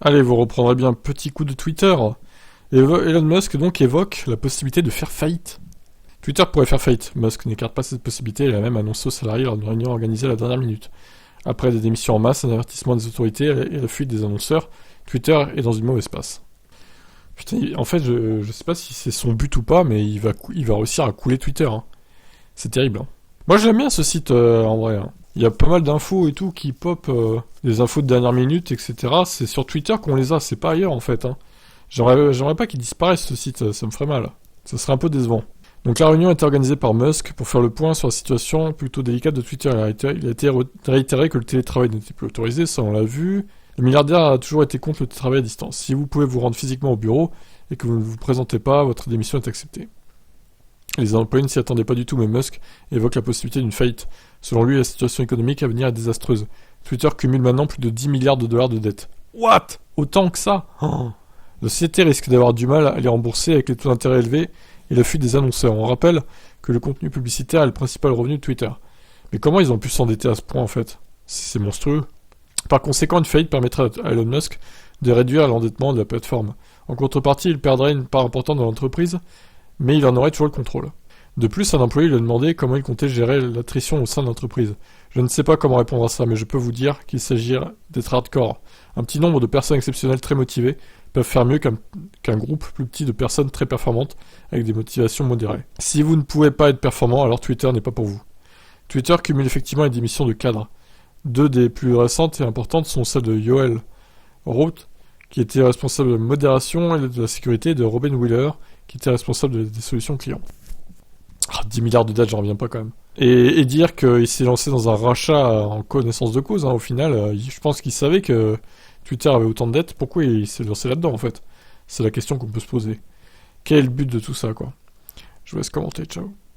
Allez, vous reprendrez bien un petit coup de Twitter. Elon Musk donc évoque la possibilité de faire faillite. Twitter pourrait faire faillite. Musk n'écarte pas cette possibilité et il a même annoncé aux salariés lors d'une réunion organisée à la dernière minute. Après des démissions en masse, un avertissement des autorités et la fuite des annonceurs, Twitter est dans une mauvaise passe. Putain, en fait, je sais pas si c'est son but ou pas, mais il va réussir à couler Twitter. Hein. C'est terrible. Hein. Moi, j'aime bien ce site, en vrai. Hein. Il y a pas mal d'infos et tout qui pop, des infos de dernière minute, etc. C'est sur Twitter qu'on les a, c'est pas ailleurs, en fait. Hein. J'aimerais pas qu'il disparaisse, ce site, ça me ferait mal. Ça serait un peu décevant. Donc la réunion a été organisée par Musk pour faire le point sur la situation plutôt délicate de Twitter. Il a été réitéré que le télétravail n'était plus autorisé, ça on l'a vu. Le milliardaire a toujours été contre le télétravail à distance. Si vous pouvez vous rendre physiquement au bureau et que vous ne vous présentez pas, votre démission est acceptée. Les employés ne s'y attendaient pas du tout, mais Musk évoque la possibilité d'une faillite. Selon lui, la situation économique à venir est désastreuse. Twitter cumule maintenant plus de 10 milliards de dollars de dettes. What? Autant que ça? Oh. La société risque d'avoir du mal à les rembourser avec les taux d'intérêt élevés et la fuite des annonceurs. On rappelle que le contenu publicitaire est le principal revenu de Twitter. Mais comment ils ont pu s'endetter à ce point en fait? C'est monstrueux. Par conséquent, une faillite permettrait à Elon Musk de réduire l'endettement de la plateforme. En contrepartie, il perdrait une part importante de l'entreprise, mais il en aurait toujours le contrôle. De plus, un employé lui a demandé comment il comptait gérer l'attrition au sein de l'entreprise. Je ne sais pas comment répondre à ça, mais je peux vous dire qu'il s'agit d'être hardcore. Un petit nombre de personnes exceptionnelles très motivées peuvent faire mieux qu'un groupe plus petit de personnes très performantes avec des motivations modérées. Si vous ne pouvez pas être performant, alors Twitter n'est pas pour vous. Twitter cumule effectivement les démissions de cadres. Deux des plus récentes et importantes sont celles de Yoel Roth, qui était responsable de la modération et de la sécurité, et de Robin Wheeler, qui était responsable des solutions clients. 10 milliards de dettes, j'en reviens pas quand même. Et dire qu'il s'est lancé dans un rachat en connaissance de cause, hein, au final, je pense qu'il savait que Twitter avait autant de dettes, pourquoi il s'est lancé là-dedans en fait? C'est la question qu'on peut se poser. Quel est le but de tout ça, quoi? Je vous laisse commenter, ciao.